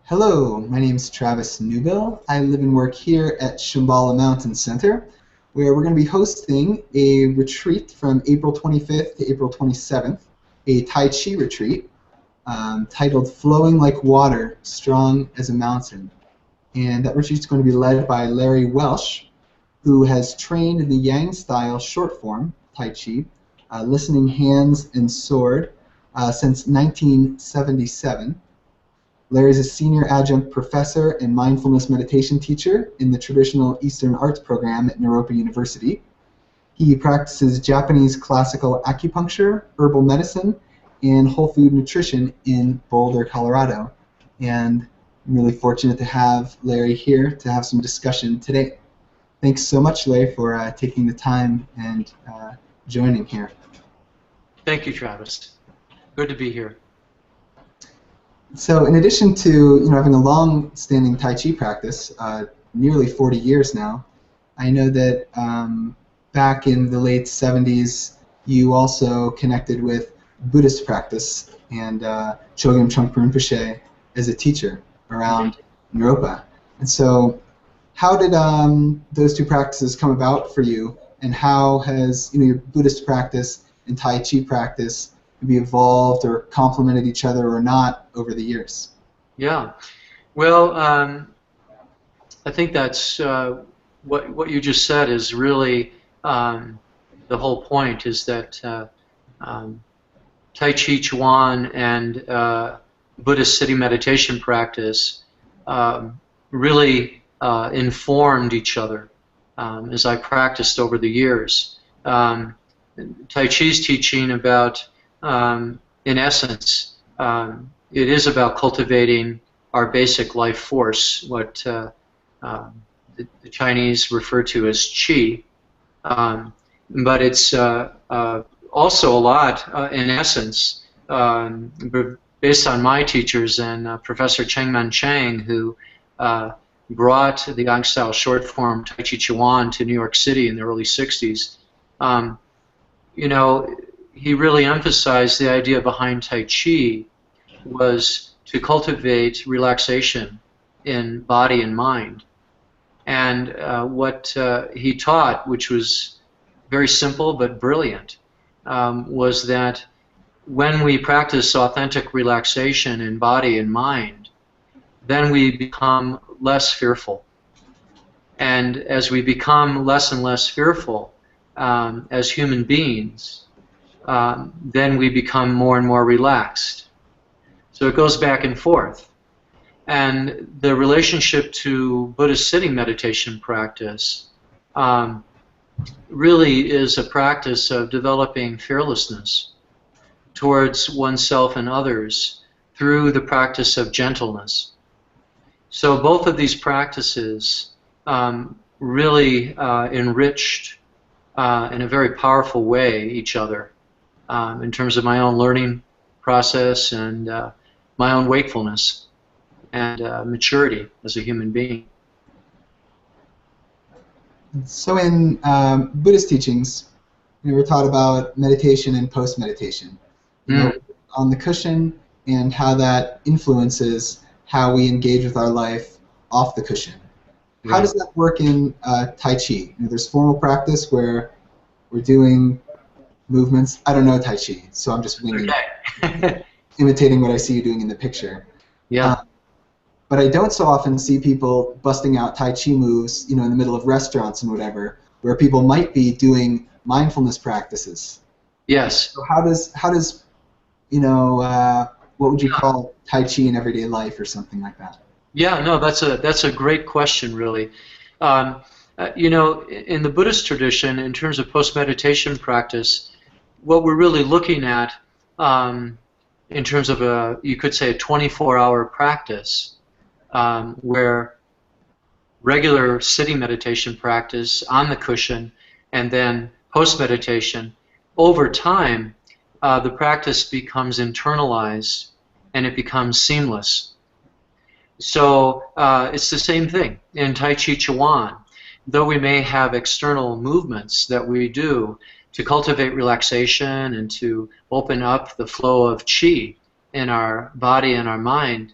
Hello, my name is Travis Newbill. I live and work here at Shambhala Mountain Center, where we're going to be hosting a retreat from April 25th to April 27th, a Tai Chi retreat titled Flowing Like Water, Strong as a Mountain. And that retreat is going to be led by Larry Welsh, who has trained in the Yang-style short form Tai Chi, listening hands and sword, since 1977. Larry is a senior adjunct professor and mindfulness meditation teacher in the traditional Eastern Arts program at Naropa University. He practices Japanese classical acupuncture, herbal medicine, and whole food nutrition in Boulder, Colorado. And I'm really fortunate to have Larry here to have some discussion today. Thanks so much, Larry, for taking the time and joining here. Thank you, Travis. Good to be here. So in addition to having a long-standing Tai Chi practice, nearly 40 years now, I know that back in the late 70s you also connected with Buddhist practice and Chogyam Trungpa Rinpoche as a teacher around Naropa. And so how did those two practices come about for you, and how has your Buddhist practice and Tai Chi practice be evolved or complemented each other or not over the years? Yeah, well, I think that's what you just said is really the whole point, is that Tai Chi Chuan and Buddhist sitting meditation practice really informed each other as I practiced over the years. Tai Chi's teaching about in essence, it is about cultivating our basic life force, what the Chinese refer to as qi, but it's also a lot, in essence, based on my teachers and Professor Chengman Chang, who brought the Yang-style short form Tai Chi Chuan to New York City in the early 60s. He really emphasized the idea behind Tai Chi was to cultivate relaxation in body and mind. And what he taught, which was very simple but brilliant, was that when we practice authentic relaxation in body and mind, then we become less fearful. And as we become less and less fearful as human beings, then we become more and more relaxed. So it goes back and forth. And the relationship to Buddhist sitting meditation practice really is a practice of developing fearlessness towards oneself and others through the practice of gentleness. So both of these practices really enriched in a very powerful way each other. In terms of my own learning process and my own wakefulness and maturity as a human being. So in Buddhist teachings, we're taught about meditation and post-meditation, on the cushion, and how that influences how we engage with our life off the cushion. How does that work in Tai Chi? There's formal practice where we're doing movements. I don't know Tai Chi, so I'm just winging it, imitating what I see you doing in the picture. Yeah. But I don't so often see people busting out Tai Chi moves, in the middle of restaurants and whatever, where people might be doing mindfulness practices. Yes. So how does what would you call Tai Chi in everyday life or something like that? Yeah, no, that's a great question, really. In the Buddhist tradition, in terms of post-meditation practice, what we're really looking at in terms of you could say a 24-hour practice, where regular sitting meditation practice on the cushion and then post-meditation, over time, the practice becomes internalized and it becomes seamless. So it's the same thing in Tai Chi Chuan. Though we may have external movements that we do to cultivate relaxation and to open up the flow of qi in our body and our mind,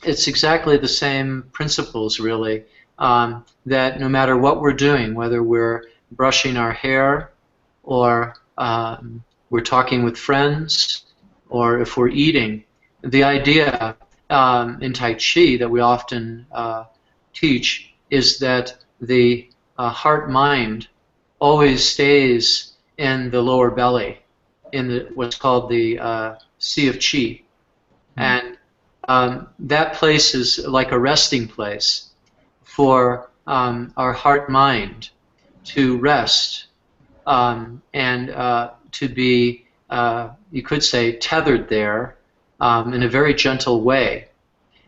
it's exactly the same principles, really. That no matter what we're doing, whether we're brushing our hair, or we're talking with friends, or if we're eating, the idea in Tai Chi that we often teach is that the heart-mind always stays in the lower belly, in what's called the Sea of Chi. And that place is like a resting place for our heart-mind to rest and to be, you could say, tethered there in a very gentle way.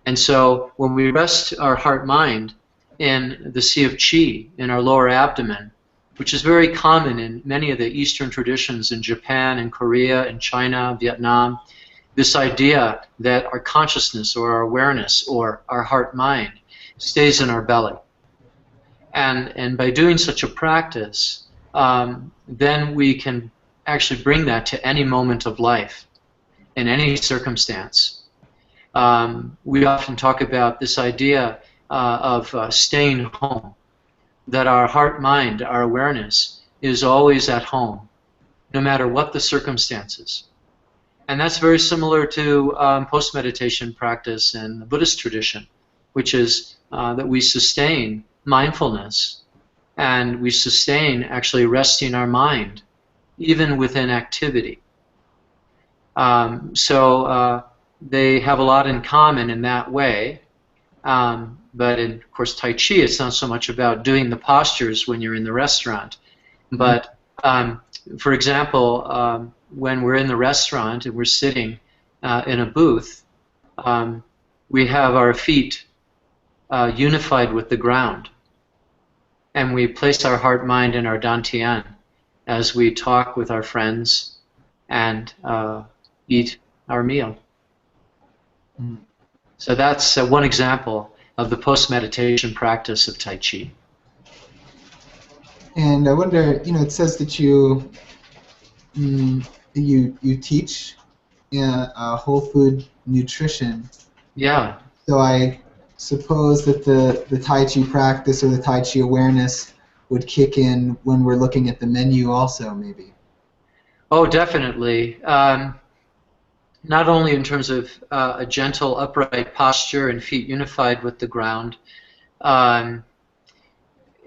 And so when we rest our heart-mind in the Sea of Chi, in our lower abdomen, which is very common in many of the Eastern traditions in Japan and Korea and China, Vietnam, this idea that our consciousness or our awareness or our heart-mind stays in our belly. And by doing such a practice, then we can actually bring that to any moment of life, in any circumstance. We often talk about this idea of staying home, that our heart-mind, our awareness, is always at home, no matter what the circumstances. And that's very similar to post-meditation practice in the Buddhist tradition, which is that we sustain mindfulness, and we sustain actually resting our mind, even within activity. So they have a lot in common in that way. But in, of course, Tai Chi, it's not so much about doing the postures when you're in the restaurant. But, for example, when we're in the restaurant and we're sitting in a booth, we have our feet unified with the ground. And we place our heart, mind, and our dantian as we talk with our friends and eat our meal. So that's one example of the post-meditation practice of Tai Chi. And I wonder, it says that you teach whole food nutrition. Yeah. So I suppose that the Tai Chi practice or the Tai Chi awareness would kick in when we're looking at the menu also, maybe. Oh, definitely. Not only in terms of a gentle upright posture and feet unified with the ground. I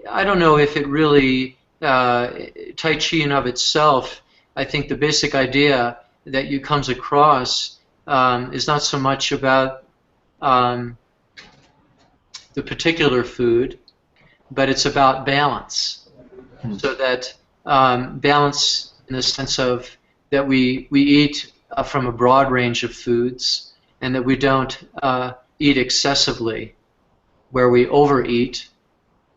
don't know if it really, Tai Chi in of itself, I think the basic idea that you comes across is not so much about the particular food, but it's about balance. So that balance in the sense of that we eat from a broad range of foods, and that we don't eat excessively, where we overeat,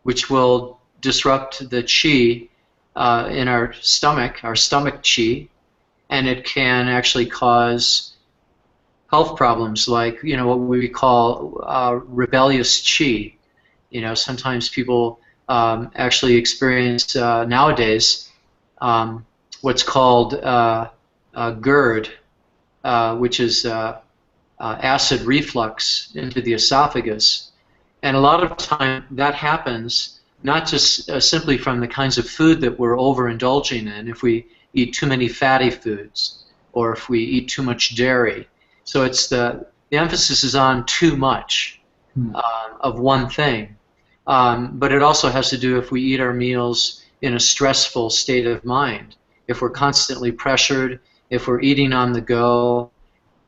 which will disrupt the chi in our stomach chi, and it can actually cause health problems like, what we call rebellious chi. Sometimes people actually experience nowadays what's called GERD, which is acid reflux into the esophagus. And a lot of time that happens not just simply from the kinds of food that we're overindulging in, if we eat too many fatty foods or if we eat too much dairy. So it's the emphasis is on too much of one thing. But it also has to do if we eat our meals in a stressful state of mind. If we're constantly pressured, if we're eating on the go,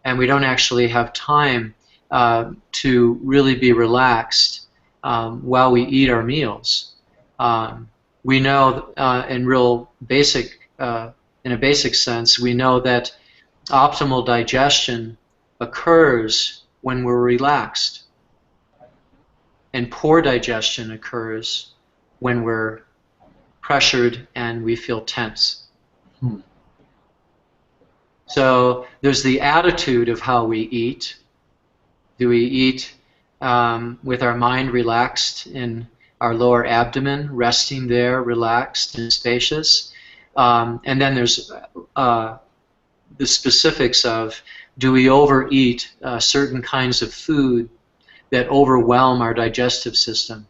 and we don't actually have time to really be relaxed while we eat our meals. We know in a basic sense, we know that optimal digestion occurs when we're relaxed, and poor digestion occurs when we're pressured and we feel tense. So there's the attitude of how we eat. Do we eat with our mind relaxed in our lower abdomen, resting there, relaxed and spacious? And then there's the specifics of, do we overeat certain kinds of food that overwhelm our digestive system,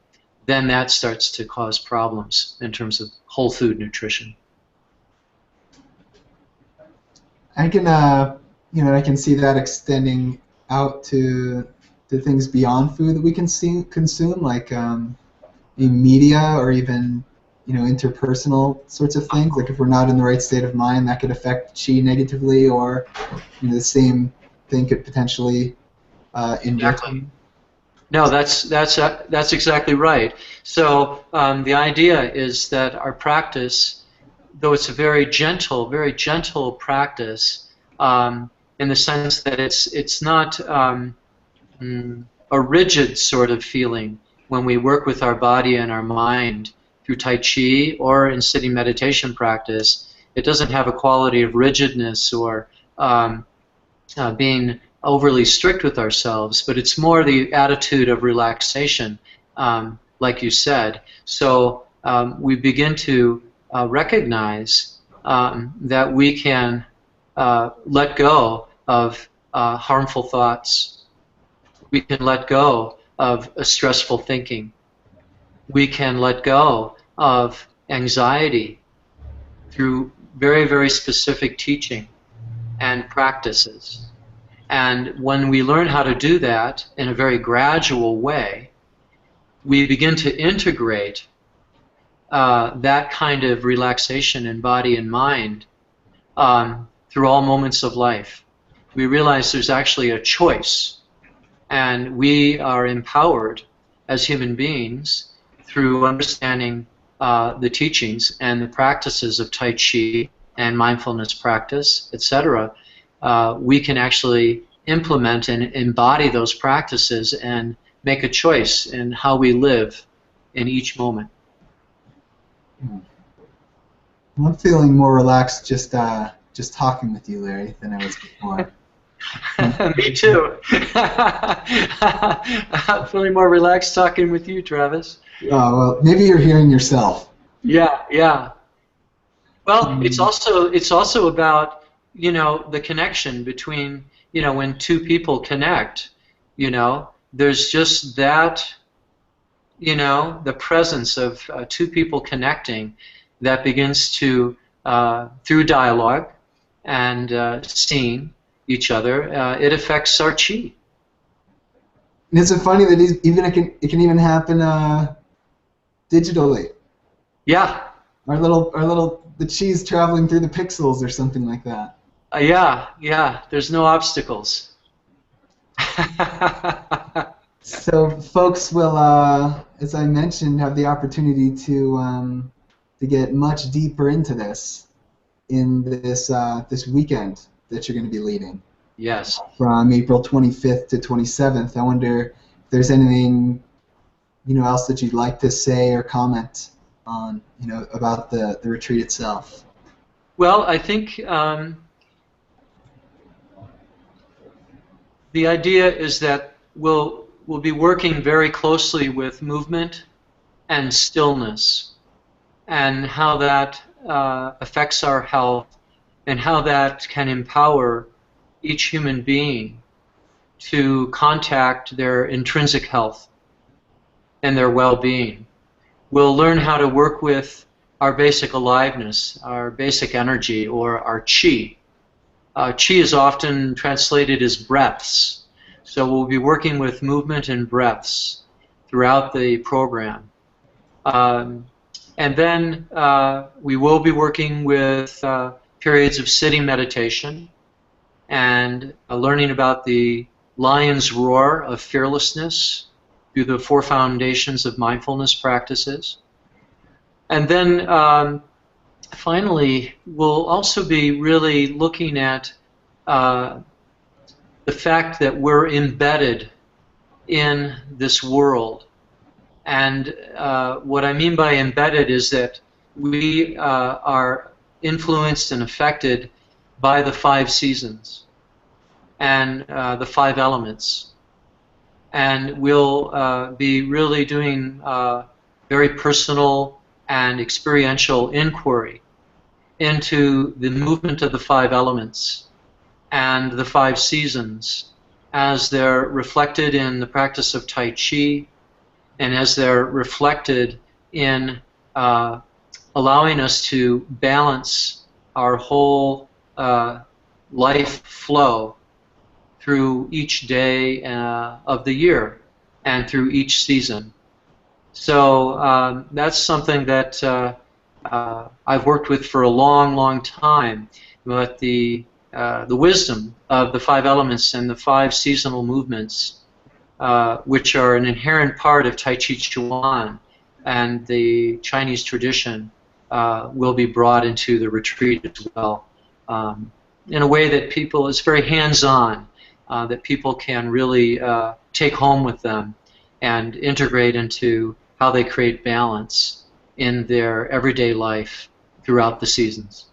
then that starts to cause problems in terms of whole food nutrition. I can, I can see that extending out to things beyond food that we can consume, like in media or even, interpersonal sorts of things. Like if we're not in the right state of mind, that could affect chi negatively, or the same thing could potentially injure. Exactly. No, that's exactly right. So the idea is that our practice, though it's a very gentle practice, in the sense that it's not a rigid sort of feeling when we work with our body and our mind through Tai Chi or in sitting meditation practice. It doesn't have a quality of rigidness or being overly strict with ourselves, but it's more the attitude of relaxation, like you said. So we begin to recognize that we can let go of harmful thoughts. We can let go of stressful thinking. We can let go of anxiety through very, very specific teaching and practices. And when we learn how to do that in a very gradual way, we begin to integrate that kind of relaxation in body and mind through all moments of life. We realize there's actually a choice, and we are empowered as human beings through understanding the teachings and the practices of Tai Chi and mindfulness practice, etc. We can actually implement and embody those practices and make a choice in how we live in each moment. I'm feeling more relaxed just talking with you, Larry, than I was before. Me too. I'm feeling more relaxed talking with you, Travis. Well, maybe you're hearing yourself. Yeah, yeah. Well, it's also about, the connection between, when two people connect, there's just that, the presence of two people connecting that begins to, through dialogue and seeing each other, it affects our chi. And it's so funny that it can even happen digitally. Yeah. The chi's traveling through the pixels or something like that. Yeah. There's no obstacles. So folks will, as I mentioned, have the opportunity to get much deeper into this in this weekend that you're going to be leading. Yes. From April 25th to 27th. I wonder if there's anything else that you'd like to say or comment on about the retreat itself. Well, I think the idea is that we'll be working very closely with movement and stillness, and how that affects our health, and how that can empower each human being to contact their intrinsic health and their well-being. We'll learn how to work with our basic aliveness, our basic energy, or our chi. Chi is often translated as breaths, so we'll be working with movement and breaths throughout the program. And then we will be working with periods of sitting meditation and learning about the lion's roar of fearlessness through the 4 foundations of mindfulness practices. And then finally, we'll also be really looking at the fact that we're embedded in this world. And what I mean by embedded is that we are influenced and affected by the 5 seasons and the 5 elements. And we'll be really doing very personal and experiential inquiry into the movement of the 5 elements and the 5 seasons as they're reflected in the practice of Tai Chi, and as they're reflected in allowing us to balance our whole life flow through each day of the year and through each season. So that's something that I've worked with for a long, long time. But the wisdom of the 5 elements and the 5 seasonal movements, which are an inherent part of Tai Chi Chuan and the Chinese tradition, will be brought into the retreat as well, in a way that people, it's very hands-on, that people can really take home with them and integrate into how they create balance in their everyday life throughout the seasons.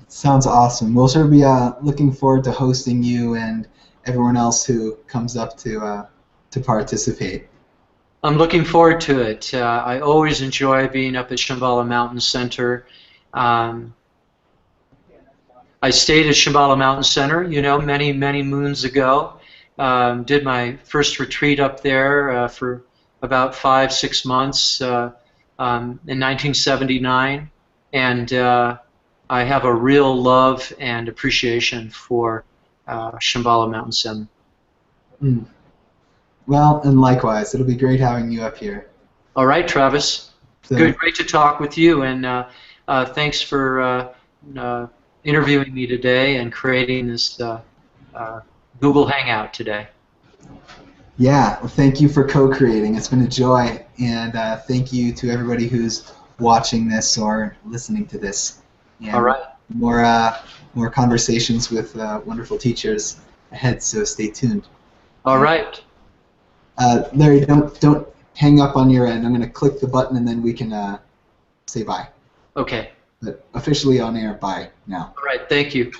Sounds awesome. We'll sure be looking forward to hosting you and everyone else who comes up to participate. I'm looking forward to it. I always enjoy being up at Shambhala Mountain Center. I stayed at Shambhala Mountain Center, many, many moons ago. Did my first retreat up there for about 5-6 months in 1979, and I have a real love and appreciation for Shambhala Mountain Center. Mm. Well, and likewise, it'll be great having you up here. All right, Travis. So, Great to talk with you, and thanks for interviewing me today and creating this Google Hangout today. yeah, well, thank you for co-creating. It's been a joy, and thank you to everybody who's watching this or listening to this. And All right. More conversations with wonderful teachers ahead, so stay tuned. All right. Larry, don't hang up on your end. I'm going to click the button and then we can say bye. Okay. But officially on air, bye now. All right. Thank you.